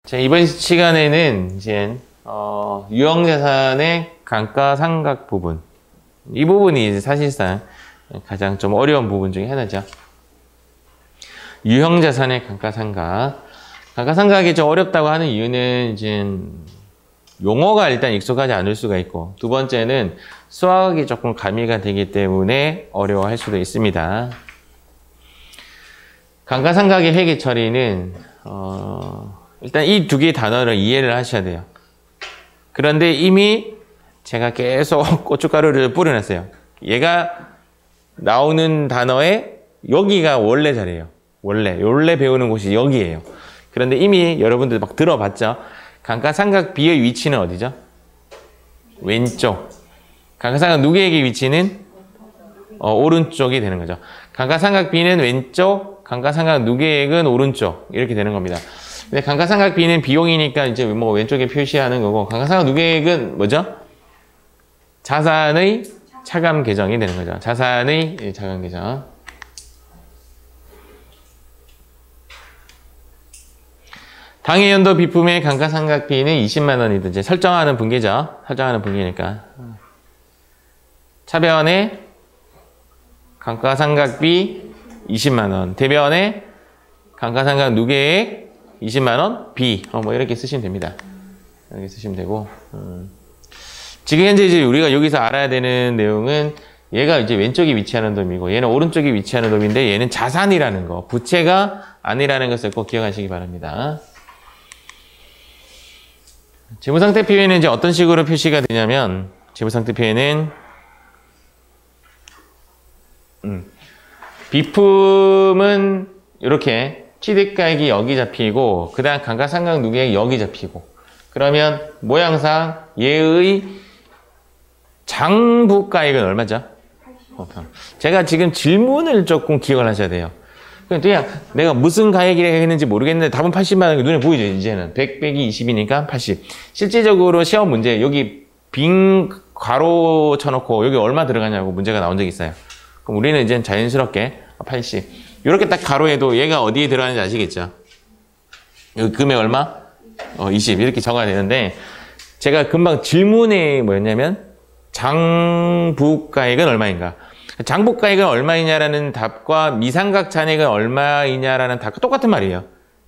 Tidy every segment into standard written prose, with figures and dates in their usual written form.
자, 이번 시간에는 이제 유형자산의 감가상각 부분, 이 부분이 이제 사실상 가장 좀 어려운 부분 중에 하나죠. 유형자산의 감가상각. 감가상각이 좀 어렵다고 하는 이유는 이제 용어가 일단 익숙하지 않을 수가 있고, 두 번째는 수학이 조금 가미가 되기 때문에 어려워할 수도 있습니다. 감가상각의 회계 처리는 일단 이 두 개의 단어를 이해를 하셔야 돼요. 그런데 이미 제가 계속 고춧가루를 뿌려놨어요. 얘가 나오는 단어에 여기가 원래 자리예요. 원래 배우는 곳이 여기예요. 그런데 이미 여러분들 막 들어봤죠? 감가상각 B의 위치는 어디죠? 왼쪽. 감가상각 누계액의 위치는 오른쪽이 되는 거죠. 감가상각 B는 왼쪽, 감가상각 누계액은 오른쪽. 이렇게 되는 겁니다. 근데 감가상각 B는 비용이니까 이제 뭐 왼쪽에 표시하는 거고, 감가상각 누계액은 뭐죠? 자산의 차감 계정이 되는 거죠. 자산의 차감 계정. 당해 연도 비품의 감가상각 B는 20만 원이든지 설정하는 분기죠. 설정하는 분기니까. 차변에 감가상각 B 20만 원, 대변에 감가상각 누계액 20만 원 B 뭐 이렇게 쓰시면 됩니다. 이렇게 쓰시면 되고, 지금 현재 이제 우리가 여기서 알아야 되는 내용은 얘가 이제 왼쪽에 위치하는 놈이고 얘는 오른쪽에 위치하는 놈인데 얘는 자산이라는 거, 부채가 아니라는 것을 꼭 기억하시기 바랍니다. 재무상태 표에는 이제 어떤 식으로 표시가 되냐면, 재무상태 표에는 비품은 이렇게 취득가액이 여기 잡히고, 그 다음 감가상각 누계액이 여기 잡히고, 그러면 모양상 얘의 장부가액은 얼마죠? 제가 지금 질문을 조금 기억을 하셔야 돼요. 그냥 내가 무슨 가액이라고 했는지 모르겠는데 답은 80만 원이 눈에 보이죠. 이제는 100 빼기 20이니까 80. 실제적으로 시험 문제 여기 빈 괄호 쳐놓고 여기 얼마 들어가냐고 문제가 나온 적이 있어요. 그럼 우리는 이제 자연스럽게 80 이렇게 딱 가로에도 얘가 어디에 들어가는지 아시겠죠? 여기 금액 얼마? 20 이렇게 적어야 되는데, 제가 금방 질문이 뭐였냐면 장부가액은 얼마인가? 장부가액은 얼마이냐라는 답과 미상각 잔액은 얼마이냐라는 답과 똑같은 말이에요.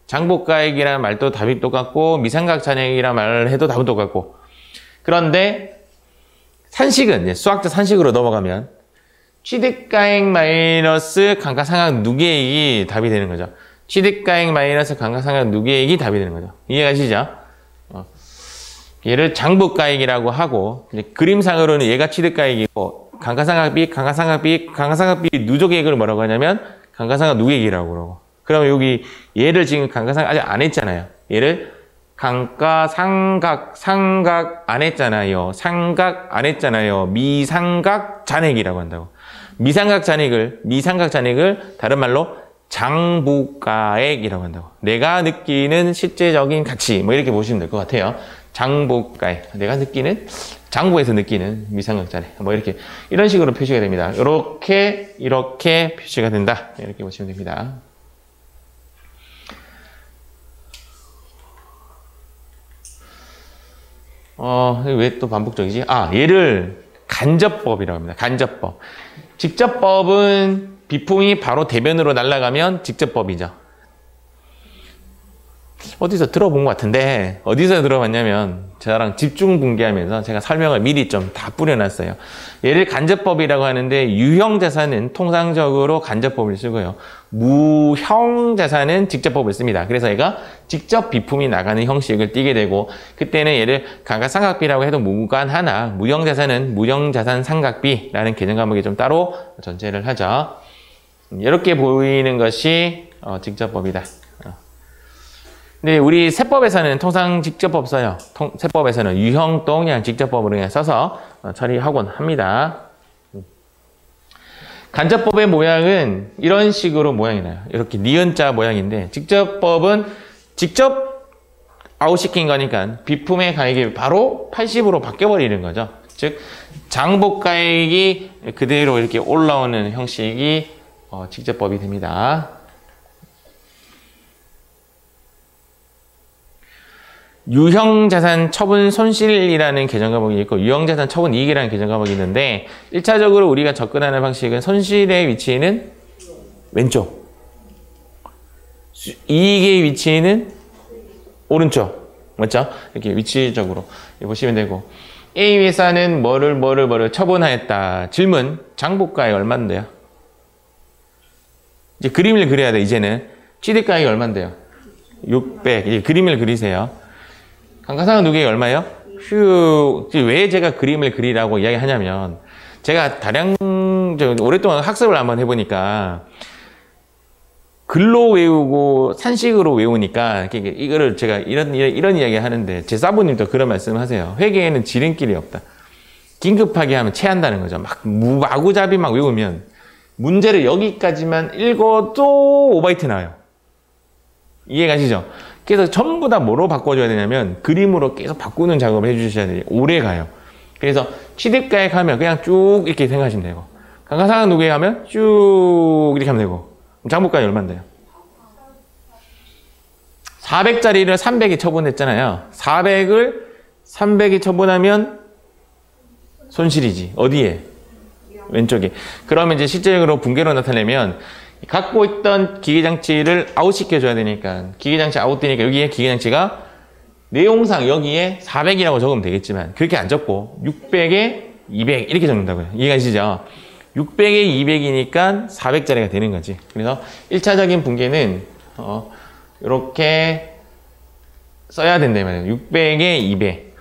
장부가액이라는 말도 답이 똑같고, 미상각 잔액이라는 말을 해도 답은 똑같고. 그런데 산식은 이제 수학적 산식으로 넘어가면 취득가액 마이너스 감가상각 누계액이 답이 되는 거죠. 취득가액 마이너스 감가상각 누계액이 답이 되는 거죠. 이해가시죠? 얘를 장부가액이라고 하고, 이제 그림상으로는 얘가 취득가액이고, 감가상각 B, 감가상각 B, 감가상각 B 누적액을 뭐라고 하냐면 감가상각 누계액이라고 그러고. 그러면 여기 얘를 지금 감가상각 아직 안 했잖아요. 얘를 감가상각 상각 안 했잖아요. 상각 안 했잖아요. 미상각 잔액이라고 한다고. 미상각 잔액을 다른 말로 장부가액이라고 한다고. 내가 느끼는 실제적인 가치 뭐 이렇게 보시면 될 것 같아요. 장부가액, 내가 느끼는, 장부에서 느끼는 미상각 잔액 뭐 이렇게 이런 식으로 표시가 됩니다. 이렇게 표시가 된다. 이렇게 보시면 됩니다. 왜 또 반복적이지? 얘를 간접법이라고 합니다. 간접법. 직접법은 비품이 바로 대변으로 날아가면 직접법이죠. 어디서 들어본 것 같은데, 어디서 들어봤냐면 저랑 집중분기하면서 제가 설명을 미리 좀 다 뿌려놨어요. 얘를 간접법이라고 하는데, 유형자산은 통상적으로 간접법을 쓰고요, 무형자산은 직접법을 씁니다. 그래서 얘가 직접 비품이 나가는 형식을 띠게 되고, 그때는 얘를 감가상각비라고 해도 무관하나 무형자산은 무형자산상각비라는 개정 과목이 좀 따로 존재를 하죠. 이렇게 보이는 것이 직접법이다. 근데 우리 세법에서는 통상 직접법 써요. 세법에서는 유형도 그냥 직접법으로 그냥 써서 처리하곤 합니다. 간접법의 모양은 이런 식으로 모양이 나요. 이렇게 니은자 모양인데, 직접법은 직접 아웃시킨 거니까 비품의 가액이 바로 80으로 바뀌어버리는 거죠. 즉 장부가액이 그대로 이렇게 올라오는 형식이 직접법이 됩니다. 유형자산 처분 손실이라는 계정 과목이 있고 유형자산 처분 이익이라는 계정 과목이 있는데 1차적으로 우리가 접근하는 방식은 손실의 위치는 왼쪽, 이익의 위치는 오른쪽, 맞죠? 이렇게 위치적으로 보시면 되고 A 회사는 뭐를 처분하였다. 질문, 장부가액 얼마인데요? 이제 그림을 그려야 돼. 이제는 취득가액이 얼마인데요? 600. 이제 그림을 그리세요. 감가상각 누계액이 얼마예요? 휴. 왜 제가 그림을 그리라고 이야기하냐면 제가 오랫동안 학습을 한번 해보니까 글로 외우고 산식으로 외우니까 이거를 제가 이런 이야기 하는데 제 사부님도 그런 말씀을 하세요. 회계에는 지름길이 없다. 긴급하게 하면 체한다는 거죠. 막 마구잡이 막 외우면 문제를 여기까지만 읽어도 5바이트 나와요. 이해가시죠? 그래서 전부 다 뭐로 바꿔줘야 되냐면 그림으로 계속 바꾸는 작업을 해주셔야 돼요. 오래 가요. 그래서 취득가액 하면 그냥 쭉 이렇게 생각하시면 되고 감가상각 누계액 하면 쭉 이렇게 하면 되고 장부가액이 얼마인데요? 400짜리를 300이 처분했잖아요. 300이 처분하면 손실이지. 어디에? 왼쪽에. 그러면 이제 실제적으로 붕괴로 나타내면 갖고 있던 기계장치를 아웃시켜줘야 되니까 기계장치 아웃되니까 여기에 기계장치가 내용상 여기에 400이라고 적으면 되겠지만 그렇게 안 적고 600에 200 이렇게 적는다고요. 이해가시죠? 600에 200이니까 400짜리가 되는 거지. 그래서 1차적인 붕괴는 이렇게 써야 된다 말이에요. 600에 200.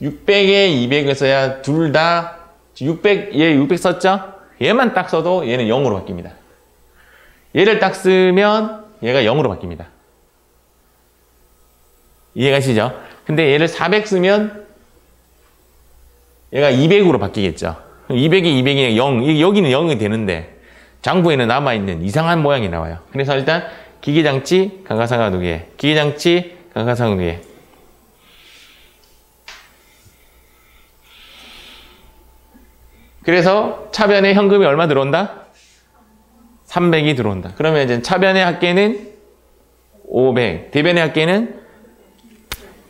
600에 200을 써야 둘 다 600, 얘 600 썼죠? 얘만 딱 써도 얘는 0으로 바뀝니다. 얘를 딱 쓰면 얘가 0으로 바뀝니다. 이해가시죠? 근데 얘를 400 쓰면 얘가 200으로 바뀌겠죠. 200이 200이니까 0, 여기는 0이 되는데 장부에는 남아있는 이상한 모양이 나와요. 그래서 일단 기계장치, 감가상각 누계액, 기계장치, 감가상각 누계액. 그래서 차변에 현금이 얼마 들어온다? 300이 들어온다. 그러면 이제 차변의 합계는 500, 대변의 합계는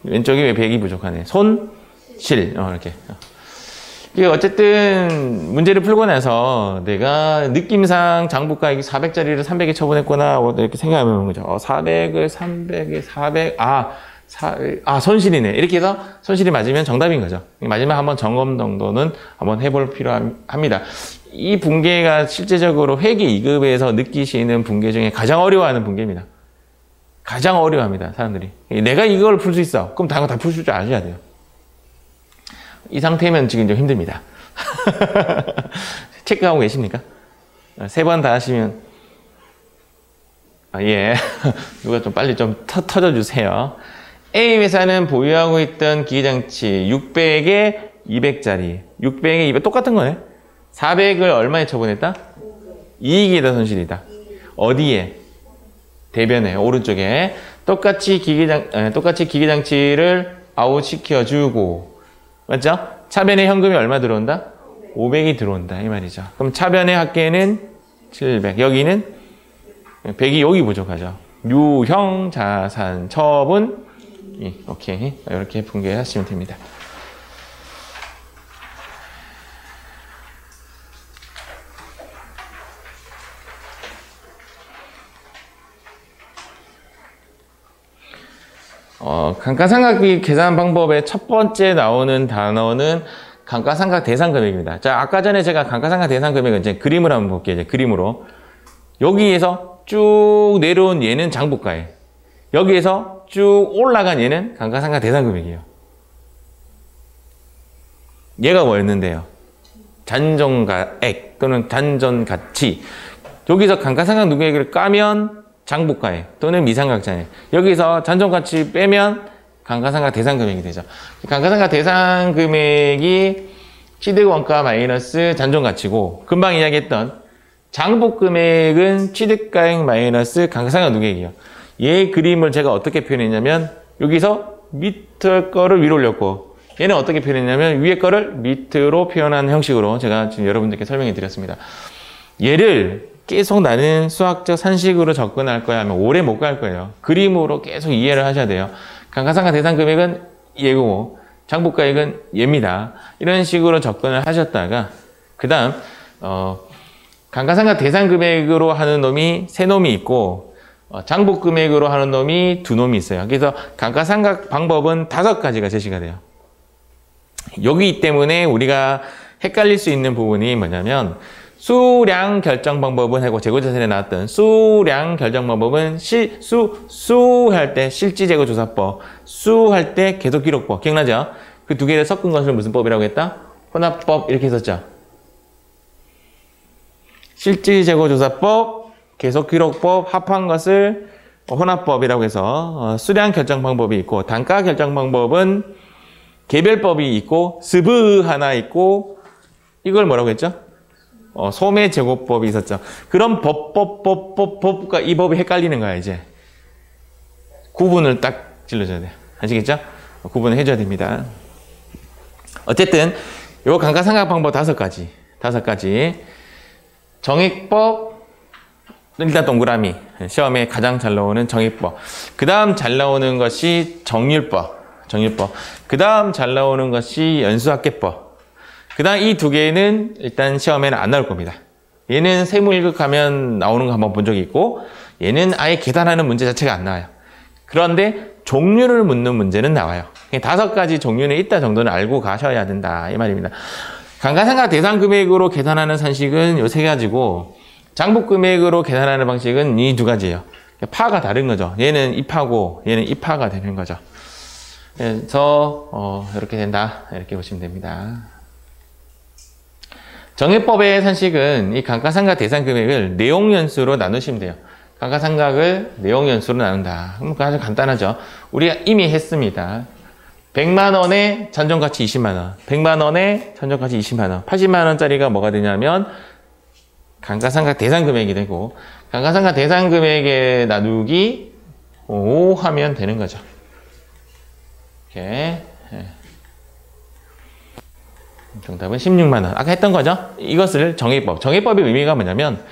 왼쪽이 왜 100이 부족하네. 손실. 이렇게. 어쨌든 문제를 풀고 나서 내가 느낌상 장부가액이 400짜리를 300에 처분했구나 이렇게 생각하면 거죠. 400을 300에 400 손실이네. 이렇게 해서 손실이 맞으면 정답인 거죠. 마지막 한번 점검 정도는 한번 해볼 필요합니다. 이 붕괴가 실제적으로 회계 2급에서 느끼시는 붕괴 중에 가장 어려워하는 붕괴입니다. 가장 어려워합니다, 사람들이. 내가 이걸 풀 수 있어. 그럼 다 풀 줄 아셔야 돼요. 이 상태면 지금 좀 힘듭니다. 체크하고 계십니까? 3번 다 하시면 예. 누가 좀 빨리 좀 터져주세요. A 회사는 보유하고 있던 기계장치 600에 200짜리 600에 200 똑같은 거네. 400을 얼마에 처분했다? 이익이다 손실이다. 어디에? 대변에 오른쪽에 똑같이 기계장치를 아웃시켜주고 맞죠? 차변에 현금이 얼마 들어온다? 500이 들어온다 이 말이죠. 그럼 차변의 합계는 700 여기는 100이 여기 부족하죠. 유형 자산 처분 오케이 이렇게 붕괴하시면 됩니다. 감가상각비 계산 방법의 첫 번째 나오는 단어는 감가상각 대상 금액입니다. 자, 아까 전에 제가 감가상각 대상 금액은 이제 그림을 한번 볼게요. 이제 그림으로. 여기에서 쭉 내려온 얘는 장부가액. 여기에서 쭉 올라간 얘는 감가상각 대상 금액이에요. 얘가 뭐였는데요? 잔존가액 또는 잔존가치. 여기서 감가상각 누계액을 까면 장부가액 또는 미상각자액. 여기서 잔존가치 빼면 감가상각 대상 금액이 되죠. 감가상각 대상 금액이 취득원가 마이너스 잔존가치고 금방 이야기했던 장부금액은 취득가액 마이너스 감가상각 누계액이에요. 얘 그림을 제가 어떻게 표현했냐면 여기서 밑에 거를 위로 올렸고 얘는 어떻게 표현했냐면 위에 거를 밑으로 표현한 형식으로 제가 지금 여러분들께 설명해 드렸습니다. 얘를 계속 나는 수학적 산식으로 접근할 거야 하면 오래 못 갈 거예요. 그림으로 계속 이해를 하셔야 돼요. 감가상각 대상 금액은 얘고 장부가액은 얘입니다. 이런 식으로 접근을 하셨다가 그 다음 감가상각 대상 금액으로 하는 놈이 세 놈이 있고 장부 금액으로 하는 놈이 두 놈이 있어요. 그래서 감가상각 방법은 5가지가 제시가 돼요. 여기 때문에 우리가 헷갈릴 수 있는 부분이 뭐냐면 수량 결정 방법은 하고 재고자산에 나왔던 수량 결정 방법은 수 할 때 실지재고조사법, 수 할 때 계속기록법 기억나죠? 그 두 개를 섞은 것을 무슨 법이라고 했다? 혼합법 이렇게 했었죠. 실지재고조사법, 계속기록법 합한 것을 혼합법이라고 해서 수량 결정 방법이 있고 단가 결정 방법은 개별법이 있고 스브 하나 있고 이걸 뭐라고 했죠? 소매제고법이 있었죠. 그런 법과 이 법이 헷갈리는 거야 이제. 구분을 딱 질러줘야 돼요. 아시겠죠? 구분을 해줘야 됩니다. 어쨌든 요 감가상각 방법 5가지. 정액법 일단 동그라미. 시험에 가장 잘 나오는 정액법. 그 다음 잘 나오는 것이 정률법. 그 다음 잘 나오는 것이 연수합계법. 그 다음 이 두 개는 일단 시험에는 안 나올 겁니다. 얘는 세무 1급 가면 나오는 거 한번 본 적이 있고 얘는 아예 계산하는 문제 자체가 안 나와요. 그런데 종류를 묻는 문제는 나와요. 5가지 종류는 있다 정도는 알고 가셔야 된다 이 말입니다. 감가상각 대상 금액으로 계산하는 산식은 요 3가지고 장부 금액으로 계산하는 방식은 이 2가지예요. 파가 다른 거죠. 얘는 이 파고 얘는 이 파가 되는 거죠. 그래서 이렇게 된다 이렇게 보시면 됩니다. 정액법의 산식은 이 감가상각 대상 금액을 내용연수로 나누시면 돼요. 감가상각을 내용연수로 나눈다. 그럼 아주 간단하죠. 우리가 이미 했습니다. 100만 원에 잔존가치 20만 원, 100만 원에 잔존가치 20만 원, 80만 원짜리가 뭐가 되냐면 감가상각 대상 금액이 되고 감가상각 대상 금액에 나누기 5 하면 되는 거죠. 이렇게. 정답은 16만 원. 아까 했던 거죠? 이것을 정액법. 정액법의 의미가 뭐냐면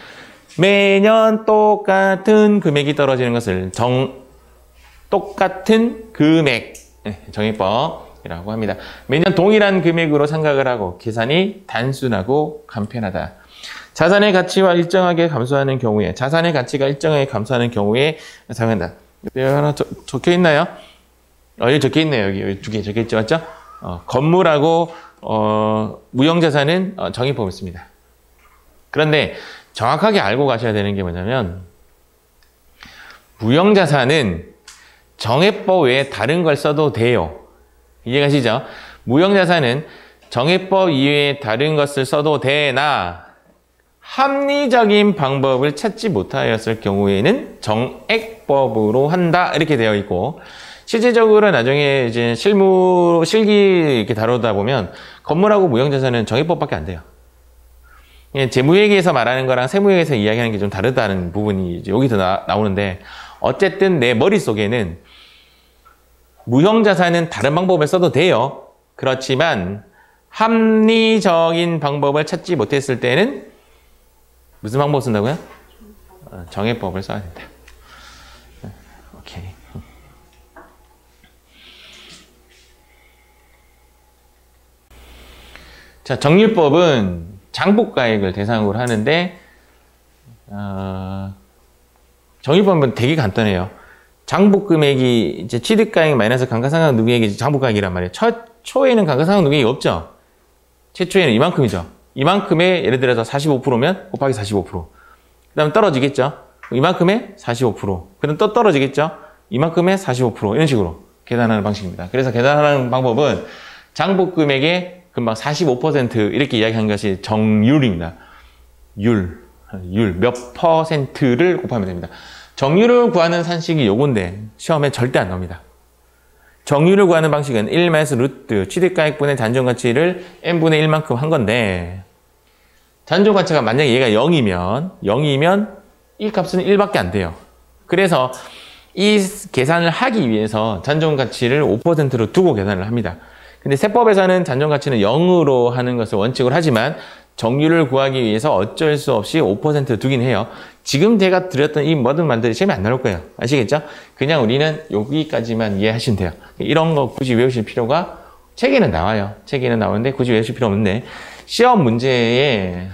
매년 똑같은 금액이 떨어지는 것을 똑같은 금액 정액법이라고 합니다. 매년 동일한 금액으로 생각을 하고 계산이 단순하고 간편하다. 자산의 가치와 일정하게 감소하는 경우에 자산의 가치가 일정하게 감소하는 경우에 사용한다. 여기 하나 적혀 있나요? 여기 적혀 있네요. 여기 2개 적혀 있죠. 맞죠? 건물하고 무형자산은 정의법이 있습니다. 그런데 정확하게 알고 가셔야 되는 게 뭐냐면 무형자산은 정액법 외에 다른 걸 써도 돼요. 이해가시죠? 무형자산은 정액법 이외에 다른 것을 써도 되나 합리적인 방법을 찾지 못하였을 경우에는 정액법으로 한다 이렇게 되어 있고 실질적으로 나중에 이제 실기 이렇게 다루다 보면 건물하고 무형자산은 정액법밖에 안 돼요. 재무회계에서 말하는 거랑 세무회계에서 이야기하는 게 좀 다르다는 부분이 이제 여기서 나오는데 어쨌든 내 머릿속에는 무형자산은 다른 방법을 써도 돼요. 그렇지만 합리적인 방법을 찾지 못했을 때는 무슨 방법 쓴다고요? 정액법을 써야 된다. 오케이. 자, 정률법은 장부가액을 대상으로 하는데 정률법은 되게 간단해요. 장부금액이 이제 취득가액 마이너스 감가상각 누계액이 장부가액이란 말이에요. 초에는 감가상각 누계액이 없죠. 최초에는 이만큼이죠. 이만큼에 예를 들어서 45%면 곱하기 45%. 그 다음 떨어지겠죠. 이만큼에 45%. 그 다음 또 떨어지겠죠. 이만큼에 45% 이런 식으로 계산하는 방식입니다. 그래서 계산하는 방법은 장부금액의 금방 45% 이렇게 이야기한 것이 정률입니다. 율 몇 퍼센트를 곱하면 됩니다. 정률을 구하는 산식이 요건데 시험에 절대 안 나옵니다. 정률을 구하는 방식은 1-루트 취득가액분의 잔존가치를 n분의 1만큼 한 건데 잔존가치가 만약에 얘가 0이면 이 값은 1밖에 안 돼요. 그래서 이 계산을 하기 위해서 잔존가치를 5%로 두고 계산을 합니다. 근데 세법에서는 잔존가치는 0으로 하는 것을 원칙으로 하지만 정률을 구하기 위해서 어쩔 수 없이 5% 두긴 해요. 지금 제가 드렸던 이 모든 말들이 시험에 안 나올 거예요. 아시겠죠? 그냥 우리는 여기까지만 이해하시면 돼요. 이런 거 굳이 외우실 필요가 책에는 나와요. 책에는 나오는데 굳이 외우실 필요 없는데 시험 문제에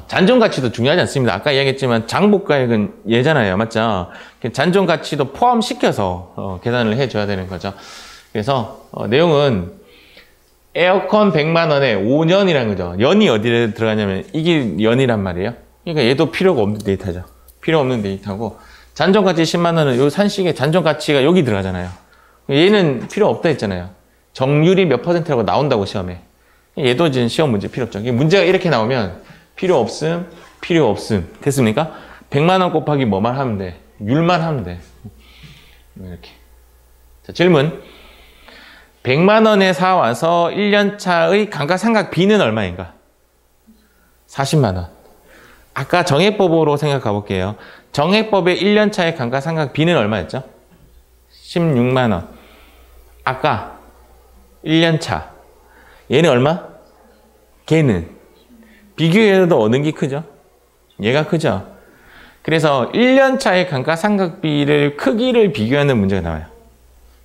잔존 가치도 중요하지 않습니다. 아까 이야기했지만 장부가액은 예잖아요. 맞죠? 잔존 가치도 포함시켜서 계산을 해줘야 되는 거죠. 그래서 내용은 에어컨 100만 원에 5년이라는 거죠. 연이 어디에 들어가냐면 이게 연이란 말이에요. 그러니까 얘도 필요가 없는 데이터죠. 필요 없는 데이터고 잔존 가치 10만 원은 요 산식의 잔존 가치가 여기 들어가잖아요. 얘는 필요 없다 했잖아요. 정률이 몇 %라고 나온다고 시험에. 얘도 지금 시험 문제 필요 없죠. 문제가 이렇게 나오면 필요 없음, 필요 없음. 됐습니까? 100만 원 곱하기 뭐만 하면 돼? 율만 하면 돼. 이렇게. 자, 질문. 100만 원에 사와서 1년 차의 감가상각 비는 얼마인가? 40만 원. 아까 정액법으로 생각해 볼게요. 정액법의 1년 차의 감가상각 비는 얼마였죠? 16만 원. 아까 1년 차. 얘는 얼마? 걔는 비교해도 어느 게 크죠? 얘가 크죠? 그래서 1년 차의 감가상각비를 크기를 비교하는 문제가 나와요.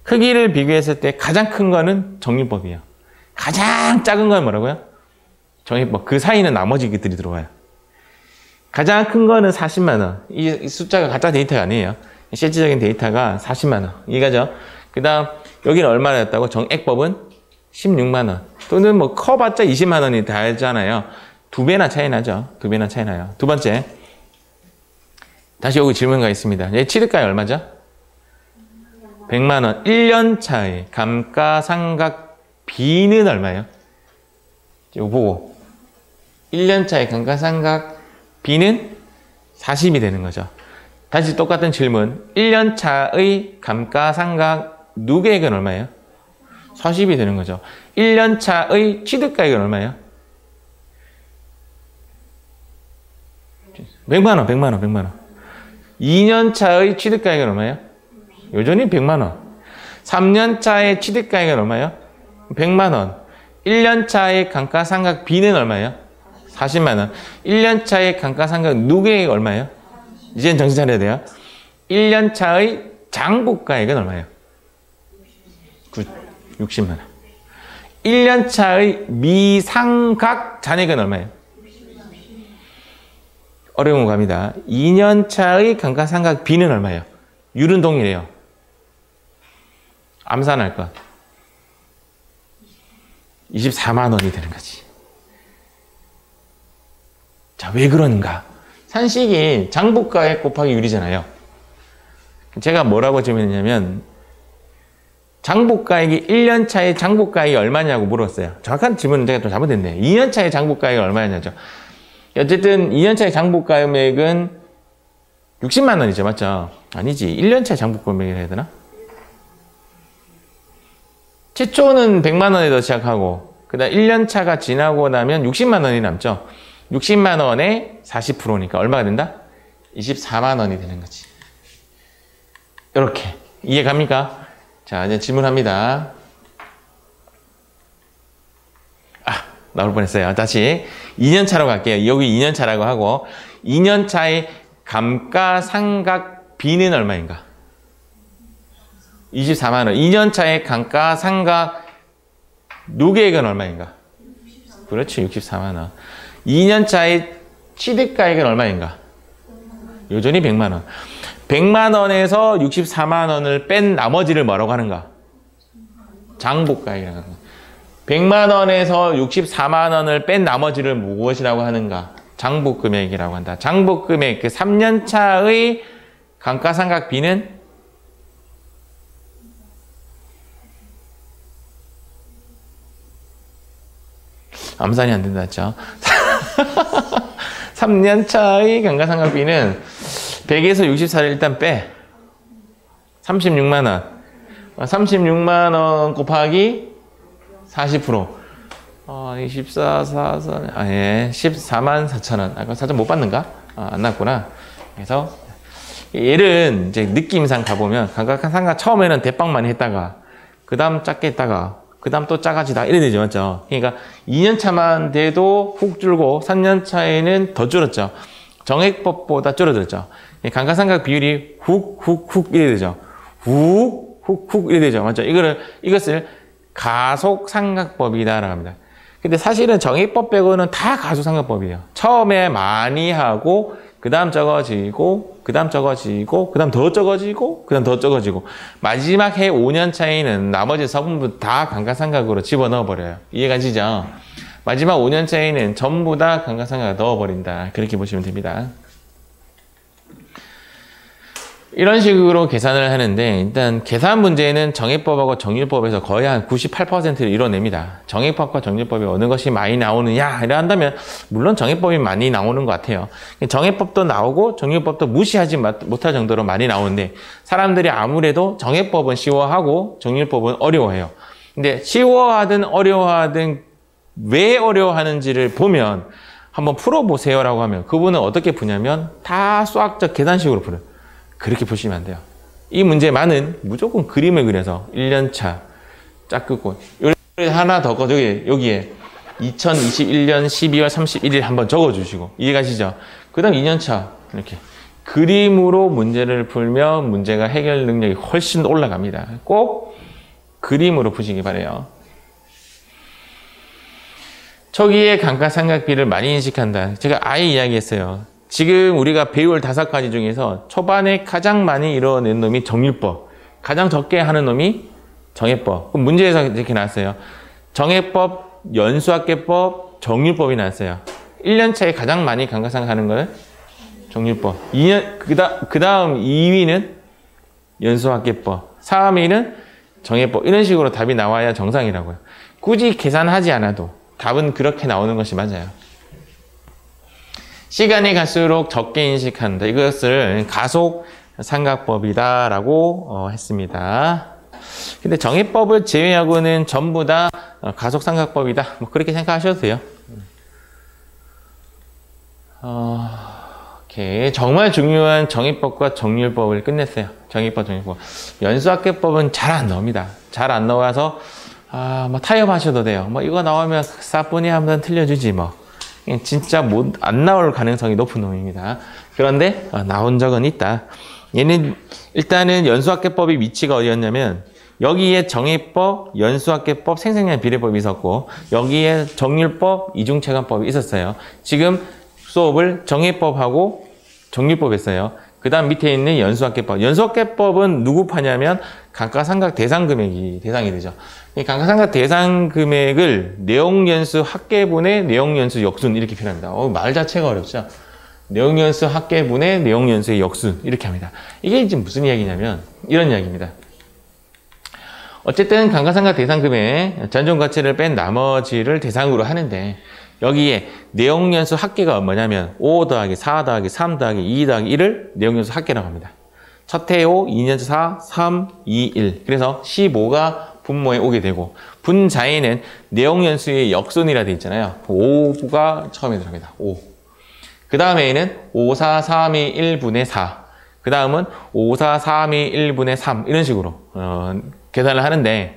크기를 비교했을 때 가장 큰 거는 정률법이에요. 가장 작은 건 뭐라고요? 정액법. 그 사이는 나머지 것들이 들어와요. 가장 큰 거는 40만 원. 이 숫자가 가짜 데이터가 아니에요. 실질적인 데이터가 40만 원. 이거죠. 그 다음 여기는 얼마였다고? 정액법은 16만 원. 또는 뭐 커봤자 20만 원이 다잖아요. 2배나 차이 나죠. 2배나 차이 나요. 두 번째. 다시 여기 질문가 있습니다. 얘 취득가액 얼마죠? 100만 원. 1년 차의 감가상각비는 얼마예요? 이거 보고 1년 차의 감가상각비는 40이 되는 거죠. 다시 똑같은 질문. 1년 차의 감가상각 누계액은 얼마예요? 40이 되는 거죠. 1년 차의 취득가액은 얼마예요? 100만 원, 100만 원, 100만 원. 2년 차의 취득가액은 얼마예요? 여전히 100만 원. 3년 차의 취득가액은 얼마예요? 100만 원. 1년 차의 감가상각비는 얼마예요? 40만 원. 1년 차의 감가상각 누계액 얼마예요? 이제는 정신 차려야 돼요. 1년 차의 장부가액은 얼마예요? 60만 원. 1년 차의 미상각 잔액은 얼마예요? 어려운 거 갑니다. 2년 차의 감가상각비는 얼마예요? 율은 동일해요. 암산할 것. 24만 원이 되는 거지. 자, 왜 그러는가? 산식이 장부가액 곱하기 율이잖아요. 제가 뭐라고 질문했냐면 장부가액이 1년 차의 장부가액이 얼마냐고 물었어요. 정확한 질문은 제가 또 잘못했네. 2년 차의 장부가액이 얼마냐죠. 어쨌든 2년 차의 장부가액은 60만 원이죠. 맞죠? 아니지. 1년 차의 장부가액이라 해야 되나? 최초는 100만 원에서 시작하고 그 다음 1년 차가 지나고 나면 60만 원이 남죠. 60만 원에 40%니까 얼마가 된다? 24만 원이 되는 거지. 이렇게. 이해 갑니까? 자, 이제 질문합니다. 나올 뻔했어요. 다시 2년 차로 갈게요. 여기 2년 차라고 하고 2년 차의 감가상각비는 얼마인가? 24만 원. 2년 차의 감가상각 누계액은 얼마인가? 그렇죠. 64만 원. 2년 차의 취득가액은 얼마인가? 여전히 100만 원. 100만 원에서 64만 원을 뺀 나머지를 뭐라고 하는가? 장부가액이라고 하는 거. 100만 원에서 64만 원을 뺀 나머지를 무엇이라고 하는가? 장부금액이라고 한다. 장부금액, 그 3년 차의 감가상각비는 암산이 안 된다 했죠. 3년 차의 감가상각비는 100에서 64를 일단 빼. 36만 원. 36만 원 곱하기 40%. 24, 4, 4, 예. 14만 4천 원. 아까 사전 못 받는가? 안 났구나. 그래서 얘는 이제 느낌상 가보면 감가상각 처음에는 대빵 많이 했다가 그 다음 작게 했다가 그 다음 또 작아지다. 이래 되죠. 맞죠? 그러니까 2년 차만 돼도 훅 줄고 3년 차에는 더 줄었죠. 정액법보다 줄어들죠. 감가상각 비율이 훅 이래 되죠. 훅 이래 되죠. 맞죠? 이것을 가속상각법이다라고 합니다. 근데 사실은 정액법 빼고는 다 가속상각법이에요. 처음에 많이 하고 그 다음 적어지고 그 다음 적어지고 그 다음 더 적어지고 그 다음 더 적어지고 마지막 해 5년 차에는 나머지 서문부 다 감가상각으로 집어넣어 버려요. 이해가시죠? 마지막 5년 차에는 전부 다 감가상각을 넣어버린다. 그렇게 보시면 됩니다. 이런 식으로 계산을 하는데 일단 계산 문제는 정액법하고 정률법에서 거의 한 98%를 이뤄냅니다. 정액법과 정률법이 어느 것이 많이 나오느냐 이래 한다면 물론 정액법이 많이 나오는 것 같아요. 정액법도 나오고 정률법도 무시하지 못할 정도로 많이 나오는데 사람들이 아무래도 정액법은 쉬워하고 정률법은 어려워해요. 근데 쉬워하든 어려워하든 왜 어려워하는지를 보면 한번 풀어보세요라고 하면 그분은 어떻게 푸냐면 다 수학적 계산식으로 풀어요. 그렇게 보시면 안 돼요. 이 문제만은 무조건 그림을 그려서 1년차 짝 긋고 하나 더 여기에 2021년 12월 31일 한번 적어주시고 이해가시죠? 그 다음 2년차 이렇게 그림으로 문제를 풀면 문제가 해결 능력이 훨씬 올라갑니다. 꼭 그림으로 푸시기 바래요. 초기에 감가상각비를 많이 인식한다. 제가 아예 이야기했어요. 지금 우리가 배울 5가지 중에서 초반에 가장 많이 이뤄낸 놈이 정률법, 가장 적게 하는 놈이 정액법. 문제에서 이렇게 나왔어요. 정액법, 연수학계법, 정률법이 나왔어요. 1년 차에 가장 많이 감가상각하는 거는 정률법. 그 다음 2위는 연수학계법, 3위는 정액법. 이런 식으로 답이 나와야 정상이라고요. 굳이 계산하지 않아도 답은 그렇게 나오는 것이 맞아요. 시간이 갈수록 적게 인식한다. 이것을 가속상각법이다라고 했습니다. 근데 정액법을 제외하고는 전부 다 가속상각법이다. 뭐 그렇게 생각하셔도 돼요. 오케이. 정말 중요한 정액법과 정률법을 끝냈어요. 정액법, 정률법. 연수학계법은 잘 안 나옵니다. 잘 안 나와서 뭐 타협하셔도 돼요. 뭐 이거 나오면 사뿐히 한번 틀려주지 뭐. 진짜 안 나올 가능성이 높은 놈입니다. 그런데 나온 적은 있다. 얘는 일단은 연수학계법의 위치가 어디였냐면 여기에 정액법, 연수학계법, 생생량 비례법이 있었고 여기에 정률법, 이중체감법이 있었어요. 지금 수업을 정액법하고 정률법 했어요. 그 다음 밑에 있는 연수학계법. 연수학계법은 누구 파냐면 감가상각 대상금액이 대상이 되죠. 이 감가상각 대상금액을 내용연수 합계분의 내용연수 역순 이렇게 표현합니다. 말 자체가 어렵죠. 내용연수 합계분의 내용연수의 역순 이렇게 합니다. 이게 지금 무슨 이야기냐면 이런 이야기입니다. 어쨌든 감가상각 대상금액 잔존가치를 뺀 나머지를 대상으로 하는데 여기에 내용연수 합계가 뭐냐면 5 더하기 4 더하기 3 더하기 2 더하기 1을 내용연수 합계라고 합니다. 첫 해 5, 2년차 4, 3, 2, 1. 그래서 15가 분모에 오게 되고 분자에는 내용연수의 역순이라 되어 있잖아요. 5가 처음에 들어갑니다. 5. 그 다음에는 5, 4, 3, 2, 1분의 4. 그 다음은 5, 4, 3, 2, 1분의 3. 이런 식으로 계산을 하는데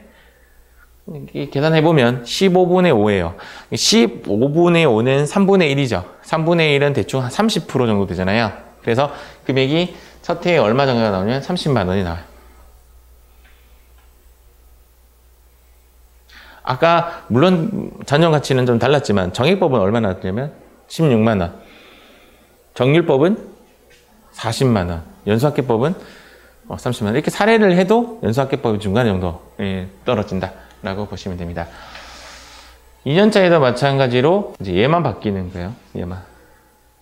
계산해보면 15분의 5예요. 15분의 5는 3분의 1이죠. 3분의 1은 대충 한 30% 정도 되잖아요. 그래서 금액이 첫 해에 얼마 정도가 나오냐면 30만 원이 나와요. 아까 물론 잔존가치는 좀 달랐지만 정액법은 얼마 나왔냐면 16만 원. 정률법은 40만 원. 연수학계법은 30만 원. 이렇게 사례를 해도 연수학계법이 중간 정도 떨어진다. 라고 보시면 됩니다. 2년차에도 마찬가지로 이제 얘만 바뀌는 거예요.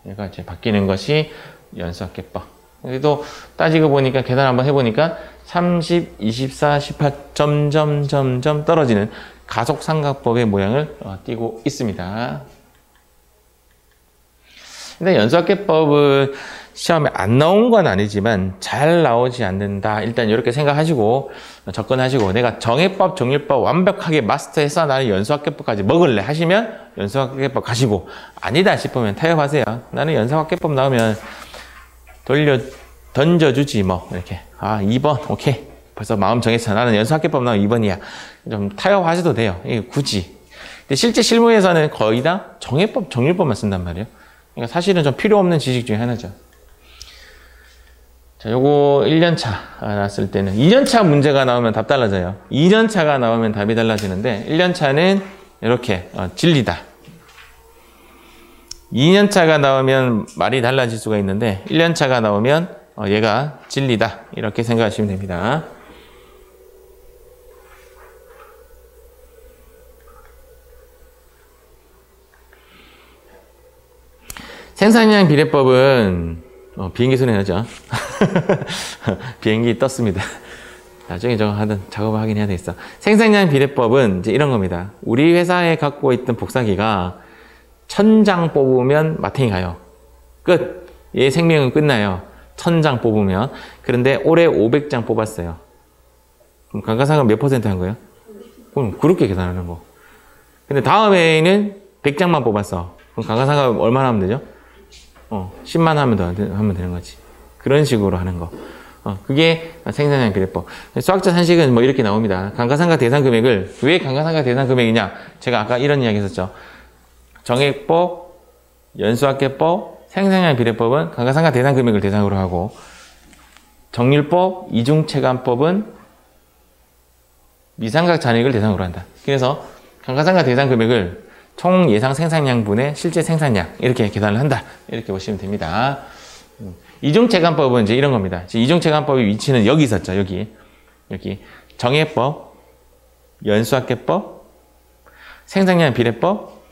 얘가 이제 바뀌는 것이 연수학계법. 그래도 따지고 보니까 계산 한번 해보니까 30, 24, 18 점점 떨어지는 가속상각법의 모양을 띠고 있습니다. 근데 연수학계법은 시험에 안 나온 건 아니지만 잘 나오지 않는다. 일단 이렇게 생각하시고 접근하시고 내가 정액법, 정률법 완벽하게 마스터해서 나는 연수학계법까지 먹을래 하시면 연수학계법 가시고 아니다 싶으면 타협하세요. 나는 연수학계법 나오면 던져주지 뭐 이렇게 2번 오케이 벌써 마음 정했어. 나는 연수학계법 나오면 2번이야. 좀 타협하셔도 돼요. 굳이. 근데 실제 실무에서는 거의 다 정해법, 정률법만 쓴단 말이에요. 그러니까 사실은 좀 필요 없는 지식 중에 하나죠. 자, 요거 1년차 나왔을 때는 2년차 문제가 나오면 답 달라져요. 2년차가 나오면 답이 달라지는데 1년차는 이렇게 진리다. 2년차가 나오면 말이 달라질 수가 있는데 1년차가 나오면 얘가 진리다. 이렇게 생각하시면 됩니다. 생산량 비례법은 비행기 소리 나죠? 비행기 떴습니다. 나중에 저거 하든 작업을 하긴 해야 되겠어. 생산량 비례법은 이제 이런 겁니다. 우리 회사에 갖고 있던 복사기가 1000장 뽑으면 마탱이 가요. 끝. 얘 생명은 끝나요. 1000장 뽑으면. 그런데 올해 500장 뽑았어요. 그럼 감가상각 몇 퍼센트 한 거예요? 그럼 그렇게 계산하는 거. 근데 다음 해에는 100장만 뽑았어. 그럼 감가상각 얼마나 하면 되죠? 10만 하면 되는 거지. 그런 식으로 하는 거. 그게 생산량 비례법. 수학자 산식은 뭐 이렇게 나옵니다. 감가상각 대상 금액을, 왜 감가상각 대상 금액이냐? 제가 아까 이런 이야기 했었죠. 정액법, 연수학계법, 생산량 비례법은 감가상각 대상 금액을 대상으로 하고, 정률법, 이중체감법은 미상각 잔액을 대상으로 한다. 그래서 감가상각 대상 금액을 총 예상 생산량분의 실제 생산량 이렇게 계산을 한다. 이렇게 보시면 됩니다. 이중체감법은 이제 이런 겁니다. 이중체감법의 위치는 여기 있었죠. 여기 정액법, 연수학계법, 생산량 비례법,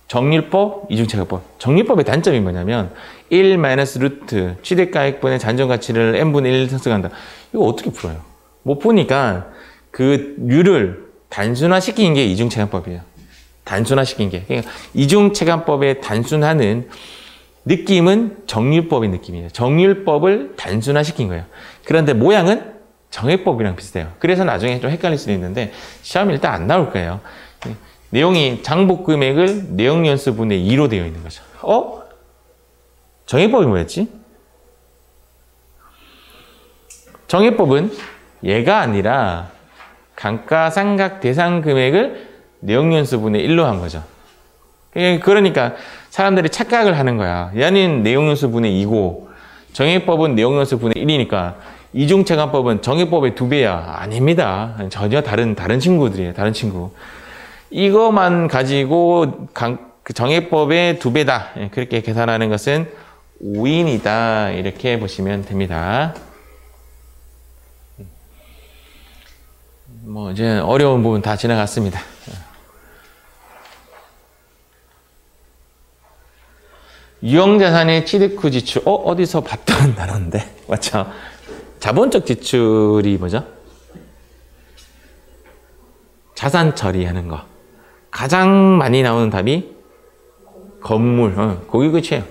정률법, 이중체감법. 정률법의 단점이 뭐냐면 1-루트 취득가액분의 잔존가치를 n분의 1 상승한다. 이거 어떻게 풀어요? 못 푸니까 그 류를 단순화시킨 게 이중체감법이에요. 단순화시킨 게. 그러니까 이중체감법의 단순화는 느낌은 정률법의 느낌이에요. 정률법을 단순화시킨 거예요. 그런데 모양은 정액법이랑 비슷해요. 그래서 나중에 좀 헷갈릴 수도 있는데 시험이 일단 안 나올 거예요. 내용이 장복 금액을 내용연수분의 2로 되어 있는 거죠. 정액법이 뭐였지? 정액법은 얘가 아니라 감가상각 대상 금액을 내용연수분의 1로 한 거죠. 그러니까 사람들이 착각을 하는 거야. 얘는 내용연수분의 2고 정액법은 내용연수분의 1이니까 이중체감법은 정액법의 2배야. 아닙니다. 전혀 다른 친구들이에요. 다른 친구. 이거만 가지고 정액법의 2배다. 그렇게 계산하는 것은 오인이다. 이렇게 보시면 됩니다. 뭐 이제 어려운 부분 다 지나갔습니다. 유형자산의 취득 후 지출. 어디서 봤던 단어인데 맞죠? 자본적 지출이 뭐죠? 자산 처리하는 거. 가장 많이 나오는 답이 건물. 거기 끝이에요.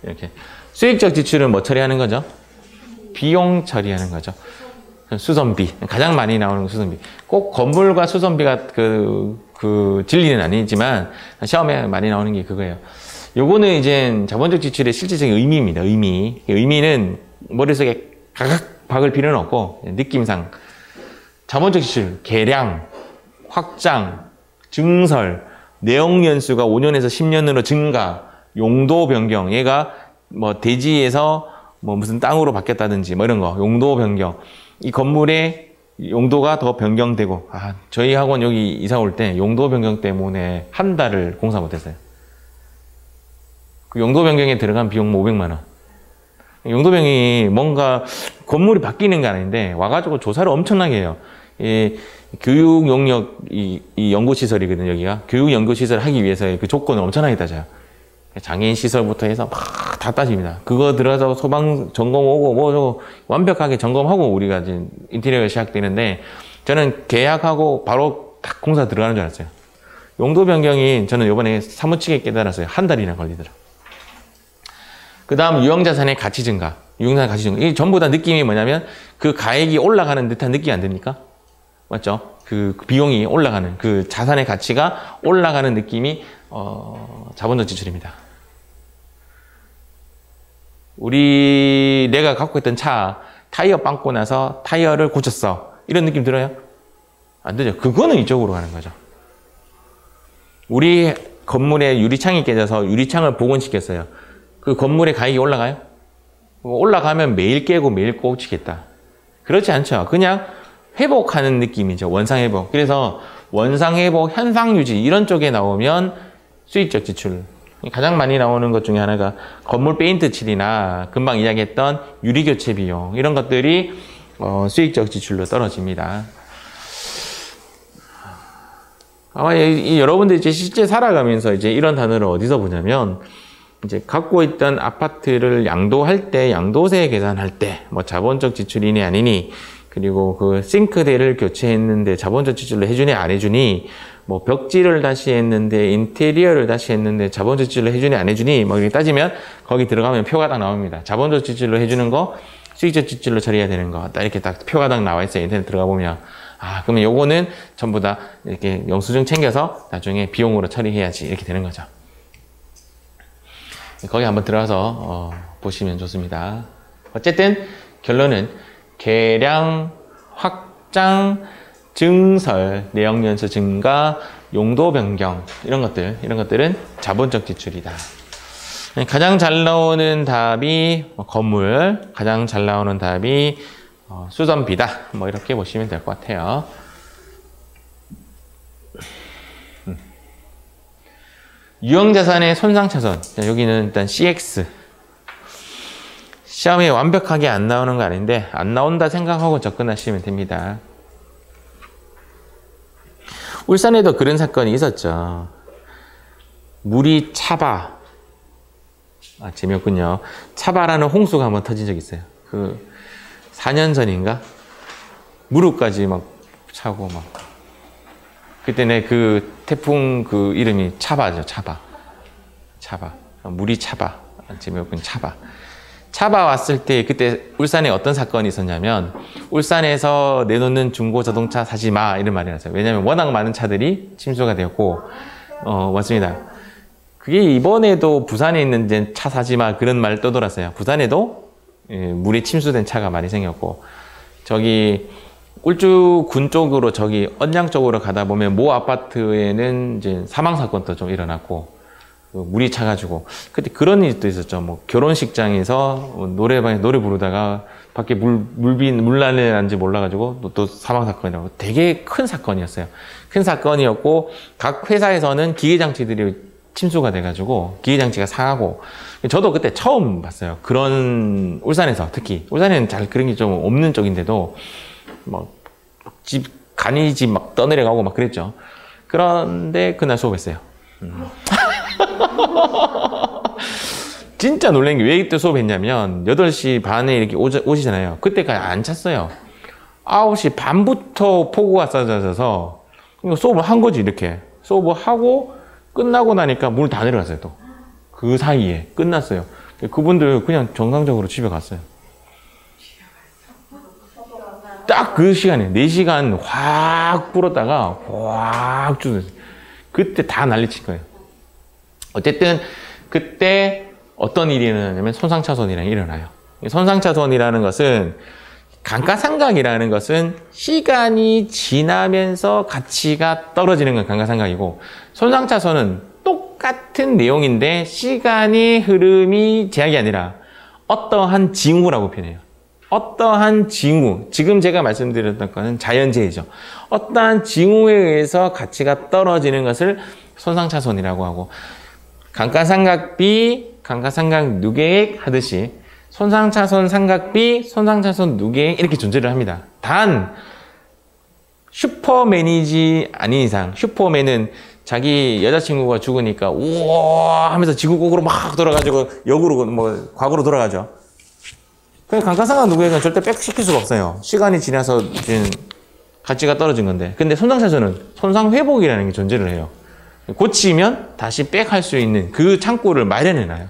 이렇게. 수익적 지출은 뭐 처리하는 거죠? 비용 처리하는 거죠. 수선비. 가장 많이 나오는 수선비. 꼭 건물과 수선비가 그 진리는 아니지만 시험에 많이 나오는 게 그거예요. 요거는 이제 자본적 지출의 실질적인 의미입니다. 의미는 머릿속에 가각 박을 필요는 없고 느낌상 자본적 지출, 개량, 확장, 증설, 내용 연수가 5년에서 10년으로 증가, 용도 변경. 얘가 뭐 대지에서 뭐 무슨 땅으로 바뀌었다든지 뭐 이런 거. 용도 변경. 이 건물의 용도가 더 변경되고, 저희 학원 여기 이사 올 때 용도 변경 때문에 한 달을 공사 못했어요. 그 용도 변경에 들어간 비용 500만 원. 용도 변경이 뭔가 건물이 바뀌는 게 아닌데 와가지고 조사를 엄청나게 해요. 이 교육 용역 이 연구시설이거든요. 여기가 교육 연구시설 하기 위해서 그 조건을 엄청나게 따져요. 장애인 시설부터 해서 막 다 따집니다. 그거 들어가서 소방 점검 오고 뭐 저거 완벽하게 점검하고 우리가 이제 인테리어가 시작되는데 저는 계약하고 바로 딱 공사 들어가는 줄 알았어요. 용도 변경이 저는 이번에 사무치게 깨달았어요. 한 달이나 걸리더라. 그 다음 유형자산의 가치 증가. 유형자산 가치 증가. 이게 전부 다 느낌이 뭐냐면 그 가액이 올라가는 듯한 느낌이 안 듭니까? 맞죠? 그 비용이 올라가는, 그 자산의 가치가 올라가는 느낌이 자본적 지출입니다. 내가 갖고 있던 차 타이어 빵꾸 나서 타이어를 고쳤어. 이런 느낌 들어요? 안 되죠. 그거는 이쪽으로 가는 거죠. 우리 건물에 유리창이 깨져서 유리창을 복원시켰어요. 그 건물의 가격이 올라가요? 올라가면 매일 깨고 매일 고치겠다. 그렇지 않죠. 그냥 회복하는 느낌이죠. 원상회복. 그래서 원상회복, 현상유지 이런 쪽에 나오면 수익적 지출. 가장 많이 나오는 것 중에 하나가 건물 페인트 칠이나 금방 이야기했던 유리교체 비용 이런 것들이 수익적 지출로 떨어집니다. 아마 여러분들이 이제 실제 살아가면서 이제 이런 단어를 어디서 보냐면 이제 갖고 있던 아파트를 양도할 때, 양도세 계산할 때, 뭐 자본적 지출이니 아니니, 그리고 그 싱크대를 교체했는데 자본적 지출로 해주니 안 해주니, 뭐 벽지를 다시 했는데 인테리어를 다시 했는데 자본적 지출로 해주니 안 해주니, 뭐 이렇게 따지면 거기 들어가면 표가 딱 나옵니다. 자본적 지출로 해주는 거, 수익적 지출로 처리해야 되는 거, 딱 이렇게 딱 표가 딱 나와 있어요. 인터넷 들어가 보면. 아, 그러면 요거는 전부 다 이렇게 영수증 챙겨서 나중에 비용으로 처리해야지. 이렇게 되는 거죠. 거기 한번 들어가서 보시면 좋습니다. 어쨌든 결론은 계량, 확장, 증설, 내역연수 증가, 용도 변경 이런 것들은 자본적 지출이다. 가장 잘 나오는 답이 건물, 가장 잘 나오는 답이 수선비다. 뭐 이렇게 보시면 될 것 같아요. 유형자산의 손상차손. 여기는 일단 CX. 시험에 완벽하게 안 나오는 거 아닌데 안 나온다 생각하고 접근하시면 됩니다. 울산에도 그런 사건이 있었죠. 물이 차바. 아, 재미없군요. 차바라는 홍수가 한번 터진 적이 있어요. 그 4년 전인가? 무릎까지 막 차고 막. 그때는 그 태풍 그 이름이 차바죠. 차바. 물이 차바. 재미없군. 차바. 차바 왔을 때 그때 울산에 어떤 사건이 있었냐면 울산에서 내놓는 중고 자동차 사지 마 이런 말이 나왔어요. 왜냐하면 워낙 많은 차들이 침수가 되었고 맞습니다. 그게 이번에도 부산에 있는 이제 차 사지 마 그런 말 떠돌았어요. 부산에도 물이 침수된 차가 많이 생겼고 저기 울주군 쪽으로 저기 언양 쪽으로 가다 보면 모 아파트에는 이제 사망 사건도 좀 일어났고 물이 차가지고 그때 그런 일도 있었죠. 뭐 결혼식장에서 노래방에 노래 부르다가 밖에 물난리 난지 몰라가지고 또 사망 사건이라고 되게 큰 사건이었어요. 큰 사건이었고 각 회사에서는 기계장치들이 침수가 돼가지고 기계장치가 상하고 저도 그때 처음 봤어요. 그런 울산에서 특히 울산에는 잘 그런 게 좀 없는 쪽인데도 뭐 집 간이집 막 떠내려가고 막 그랬죠. 그런데 그날 수업했어요. 진짜 놀란 게 왜 이때 수업했냐면 8시 반에 이렇게 오시잖아요. 그때까지 안 찼어요. 9시 반부터 폭우가 쏟아져서 수업을 한 거지. 이렇게 수업을 하고 끝나고 나니까 물 다 내려갔어요. 또 그 사이에 끝났어요. 그분들 그냥 정상적으로 집에 갔어요. 딱 그 시간에 4시간 확 불었다가 확 줄었어요. 그때 다 난리친 거예요. 어쨌든 그때 어떤 일이 일어나냐면 손상차손이라는 게 일어나요. 손상차손이라는 것은 감가상각이라는 것은 시간이 지나면서 가치가 떨어지는 건 감가상각이고 손상차손은 똑같은 내용인데 시간의 흐름이 제약이 아니라 어떠한 징후라고 표현해요. 어떠한 징후, 지금 제가 말씀드렸던 거는 자연재해죠. 어떠한 징후에 의해서 가치가 떨어지는 것을 손상차손이라고 하고 감가상각비, 감가상각 누계액 하듯이 손상차손 상각비, 손상차손 누계액 이렇게 존재를 합니다. 단 슈퍼맨이지 아닌 이상 슈퍼맨은 자기 여자친구가 죽으니까 우와 하면서 지구국으로 막 돌아가지고 역으로 뭐 과거로 돌아가죠. 그냥 감가상각 누계액은 절대 백시킬 수가 없어요. 시간이 지나서 지금 가치가 떨어진 건데. 근데 손상차손은 손상회복이라는 게 존재를 해요. 고치면 다시 백할 수 있는 그 창구를 마련해놔요.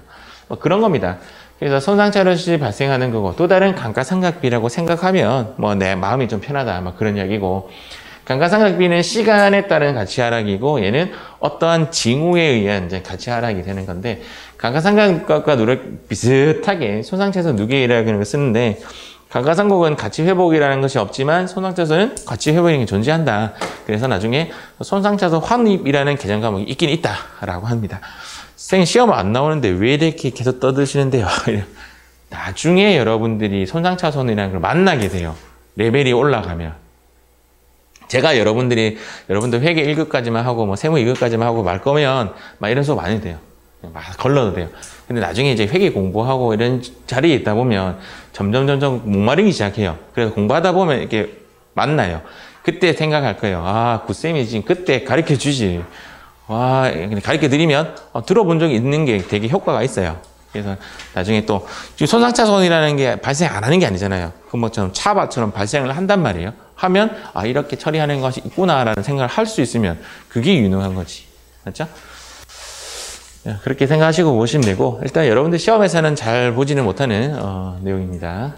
뭐 그런 겁니다. 그래서 손상차손이 발생하는 거고 또 다른 감가상각비라고 생각하면 뭐 내 마음이 좀 편하다 막 그런 이야기고 감가상각비는 시간에 따른 가치 하락이고 얘는 어떠한 징후에 의한 이제 가치 하락이 되는 건데 감가상각과 누락 비슷하게 손상차손 누계액이라는 걸 쓰는데 감가상각은 가치 회복이라는 것이 없지만 손상차손은 가치 회복이 존재한다. 그래서 나중에 손상차손 환입이라는 계정 과목이 있긴 있다라고 합니다. 선생님 시험 안 나오는데 왜 이렇게 계속 떠드시는데요? 나중에 여러분들이 손상차손이라는 걸 만나게 돼요. 레벨이 올라가면. 제가 여러분들 회계 1급까지만 하고 뭐 세무 2급까지만 하고 말 거면 막 이런 수업 안 해도 돼요. 막 걸러도 돼요. 근데 나중에 이제 회계 공부하고 이런 자리에 있다 보면 점점 목마르기 시작해요. 그래서 공부하다 보면 이렇게 만나요. 그때 생각할 거예요. 아, 굿쌤이 지금 그때 가르쳐 주지. 와, 가르쳐 드리면 들어본 적이 있는 게 되게 효과가 있어요. 그래서 나중에 또 지금 손상차손이라는 게 발생 안 하는 게 아니잖아요. 금방처럼 차바처럼 발생을 한단 말이에요. 하면 아, 이렇게 처리하는 것이 있구나라는 생각을 할 수 있으면 그게 유능한 거지. 맞죠? 그렇게 생각하시고 보시면 되고, 일단 여러분들 시험에서는 잘 보지는 못하는 내용입니다.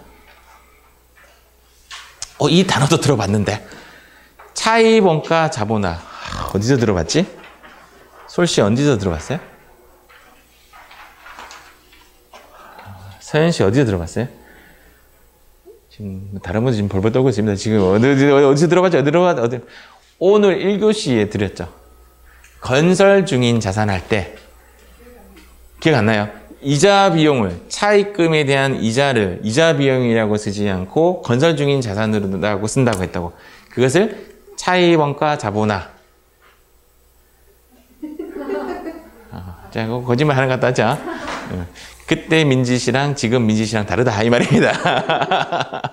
이 단어도 들어봤는데, 차이원가 자본화 어디서 들어봤지? 솔씨 어디서 들어봤어요? 서현씨 어디서 들어봤어요? 지금 다른 분들 지금 벌벌 떨고 있습니다. 지금 어디서 들어봤죠? 어디? 오늘 1교시에 드렸죠. 건설 중인 자산할 때 기억 안 나요? 이자 비용을, 차입금에 대한 이자를 이자 비용이라고 쓰지 않고 건설 중인 자산으로 쓴다고 했다고. 그것을 차입원가 자본화. 자, 거짓말 하는 것 같다 하죠? 그때 민지시랑 지금 민지시랑 다르다 이 말입니다.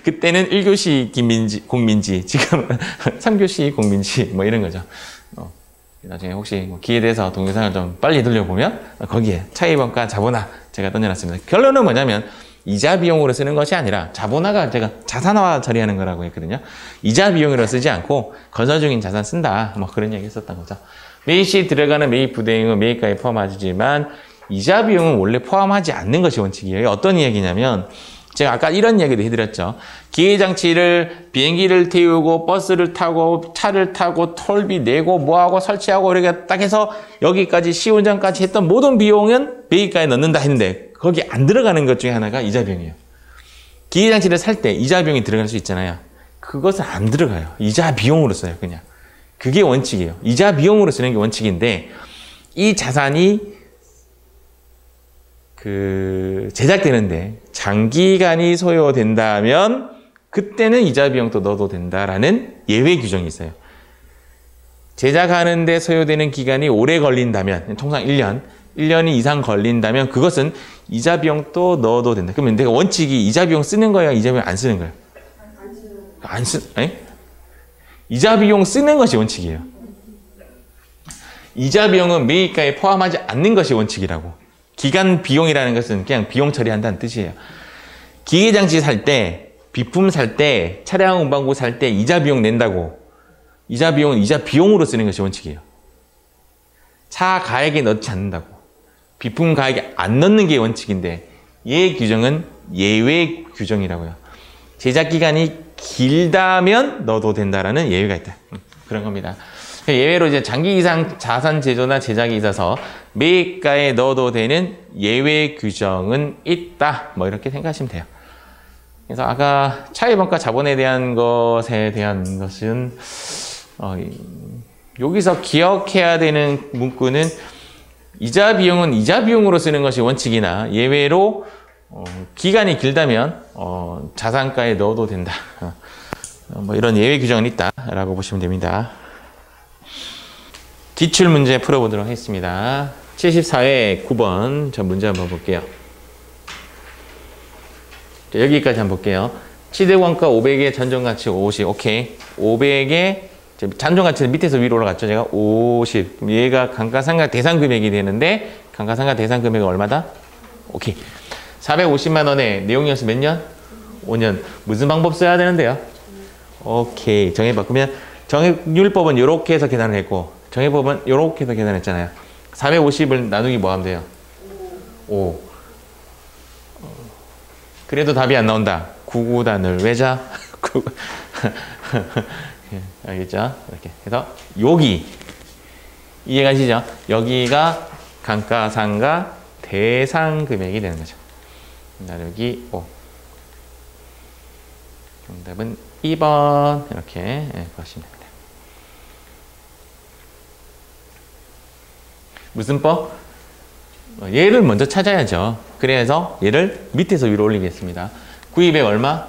그때는 1교시 공민지, 지금 3교시 공민지 뭐 이런 거죠. 나중에 혹시 기회에 대해서 동영상을 좀 빨리 돌려보면 거기에 차입원가 자본화 제가 던져놨습니다. 결론은 뭐냐면 이자 비용으로 쓰는 것이 아니라 자본화가 제가 자산화 처리하는 거라고 했거든요. 이자 비용으로 쓰지 않고 건설 중인 자산 쓴다. 뭐 그런 얘기 했었던 거죠. 매입시 들어가는 매입 부대행은 매입가에 포함하지만 이자 비용은 원래 포함하지 않는 것이 원칙이에요. 어떤 이야기냐면 제가 아까 이런 이야기도 해드렸죠. 기계장치를 비행기를 태우고 버스를 타고 차를 타고 톨비 내고 뭐하고 설치하고 이렇게 딱 해서 여기까지 시운전까지 했던 모든 비용은 매입가에 넣는다 했는데 거기 안 들어가는 것 중에 하나가 이자 비용이에요. 기계장치를 살 때 이자 비용이 들어갈 수 있잖아요. 그것은 안 들어가요. 이자 비용으로 써요. 그냥. 그게 원칙이에요. 이자 비용으로 쓰는 게 원칙인데 이 자산이 제작되는데 장기간이 소요된다면 그때는 이자 비용도 넣어도 된다라는 예외 규정이 있어요. 제작하는데 소요되는 기간이 오래 걸린다면, 통상 1년 이상 걸린다면 그것은 이자 비용도 넣어도 된다. 그러면 내가 원칙이 이자 비용 쓰는 거야, 이자 비용 안 쓰는 거야? 이자 비용 쓰는 것이 원칙이에요. 이자 비용은 매입가에 포함하지 않는 것이 원칙이라고. 기간 비용이라는 것은 그냥 비용 처리한다는 뜻이에요. 기계장치 살 때, 비품 살 때, 차량 운반구 살 때 이자 비용 낸다고. 이자 비용은 이자 비용으로 쓰는 것이 원칙이에요. 차 가액에 넣지 않는다고. 비품 가액에 안 넣는 게 원칙인데 얘 규정은 예외 규정이라고요. 제작 기간이 길다면 넣어도 된다라는 예외가 있다. 그런 겁니다. 예외로 이제 장기 이상 자산 제조나 제작에 있어서 매입가에 넣어도 되는 예외 규정은 있다. 뭐 이렇게 생각하시면 돼요. 그래서 아까 차입원가 자본에 대한 것은 여기서 기억해야 되는 문구는 이자 비용은 이자 비용으로 쓰는 것이 원칙이나 예외로 기간이 길다면 자산가에 넣어도 된다. 뭐 이런 예외 규정은 있다라고 보시면 됩니다. 기출문제 풀어보도록 하겠습니다. 74회 9번 저 문제 한번 볼게요. 여기까지 한번 볼게요. 취득원가 500에 잔존가치 50. 오케이. 500에 잔존가치는 밑에서 위로 올라갔죠. 제가 50. 얘가 감가상각 대상 금액이 되는데 감가상각 대상 금액이 얼마다? 오케이. 450만 원에 내용이어서 몇 년? 5년. 무슨 방법 써야 되는데요? 오케이. 정해봐. 그러면 정액률법은 이렇게 해서 계산을 했고 정해법은 이렇게 해서 계산했잖아요. 450을 나누기 뭐 하면 돼요? 5. 그래도 답이 안 나온다. 9구단을 외자. 알겠죠? 이렇게 해서 여기 이해가시죠? 여기가 감가상각 대상 금액이 되는 거죠. 나누기 5. 정답은 2번 이렇게 보시면 됩니다. 무슨 법? 얘를 먼저 찾아야죠. 그래서 얘를 밑에서 위로 올리겠습니다. 9,200 얼마?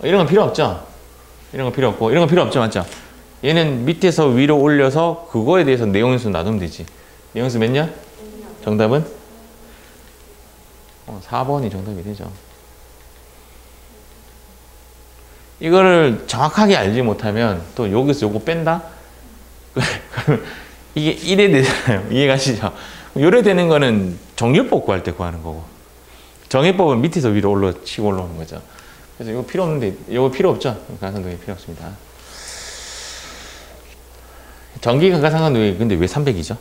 이런 건 필요 없죠? 이런 건 필요 없고 이런 건 필요 없죠, 맞죠? 얘는 밑에서 위로 올려서 그거에 대해서 내용수 놔두면 되지. 내용수 몇 년? 정답은? 4번이 정답이 되죠. 이거를 정확하게 알지 못하면 또 여기서 요거 뺀다? 그러면 이게 1에 되잖아요. 이해가시죠? 요래 되는 거는 정렬법 구할 때 구하는 거고 정해법은 밑에서 위로 치고 올라오는 거죠. 그래서 이거 필요 없는데 이거 필요 없죠? 감가상각이 필요 없습니다. 전기 감가상각이 근데 왜 300이죠?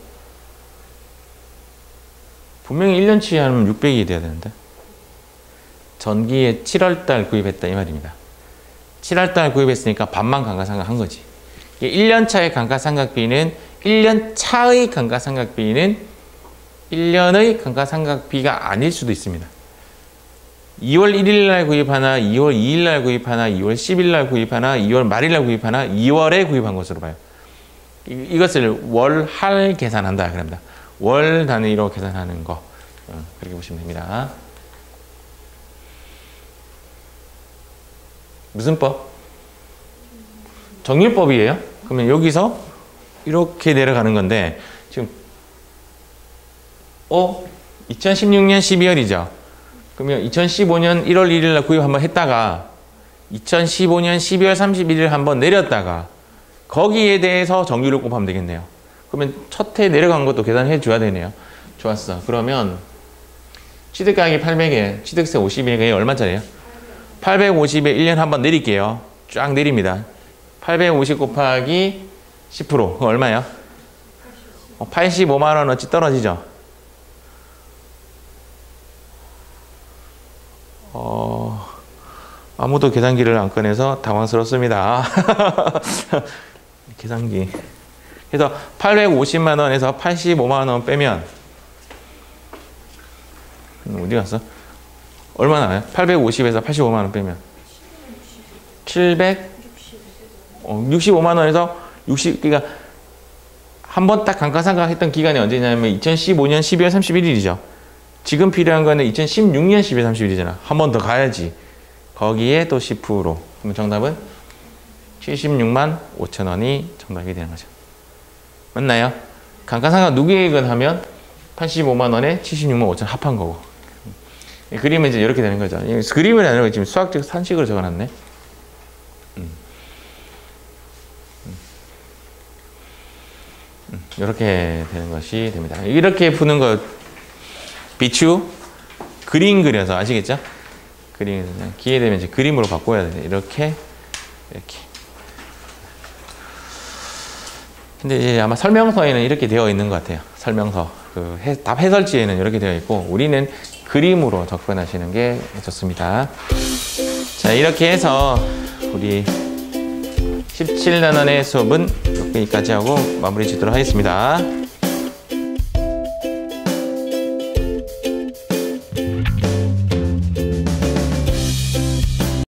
분명히 1년치 하면 600이 돼야 되는데 전기에 7월달 구입했다 이 말입니다. 7월달 구입했으니까 반만 감가상각 한 거지. 1년차의 감가상각비는 1년 차의 감가상각비는 1년의 감가상각비가 아닐 수도 있습니다. 2월 1일 날 구입하나 2월 2일 날 구입하나 2월 10일 날 구입하나 2월 말일 날 구입하나 2월에 구입한 것으로 봐요. 이것을 월할 계산한다 그럽니다. 월 단위로 계산하는 거 그렇게 보시면 됩니다. 무슨 법? 정률법이에요. 그러면 여기서 이렇게 내려가는 건데 지금 2016년 12월이죠. 그러면 2015년 1월 1일 날 구입 한번 했다가 2015년 12월 31일 한번 내렸다가 거기에 대해서 정률을 곱하면 되겠네요. 그러면 첫 해 내려간 것도 계산해 줘야 되네요. 좋았어. 그러면 취득가격이 800에 취득세 50에 얼마짜리예요? 850에 1년 한번 내릴게요. 쫙 내립니다. 850 곱하기 10% 그거 얼마예요? 85만 원 어치 떨어지죠? 아무도 계산기를 안 꺼내서 당황스럽습니다. 계산기. 그래서 850만 원에서 85만 원 빼면 어디 갔어? 얼마 나와요? 850에서 85만 원 빼면 65만 원에서 60, 그러니까 한 번 딱 감가상각 했던 기간이 언제냐면 2015년 12월 31일이죠. 지금 필요한 거는 2016년 12월 31일이잖아. 한 번 더 가야지. 거기에 또 10%. 그럼 정답은 76만 5천 원이 정답이 되는 거죠. 맞나요? 감가상각 누계획은 하면 85만 원에 76만 5천 합한 거고. 그림은 이제 이렇게 되는 거죠. 그림은 아니고 지금 수학적 산식으로 적어놨네. 이렇게 되는 것이 됩니다. 이렇게 푸는 거 비추 그림 그려서 아시겠죠? 그림 기회 되면 이제 그림으로 바꿔야 돼요. 이렇게. 근데 이제 아마 설명서에는 이렇게 되어 있는 것 같아요. 설명서 답 해설지에는 이렇게 되어 있고 우리는 그림으로 접근하시는 게 좋습니다. 자, 이렇게 해서 우리 17단원의 수업은 여기까지 하고 마무리 짓도록 하겠습니다.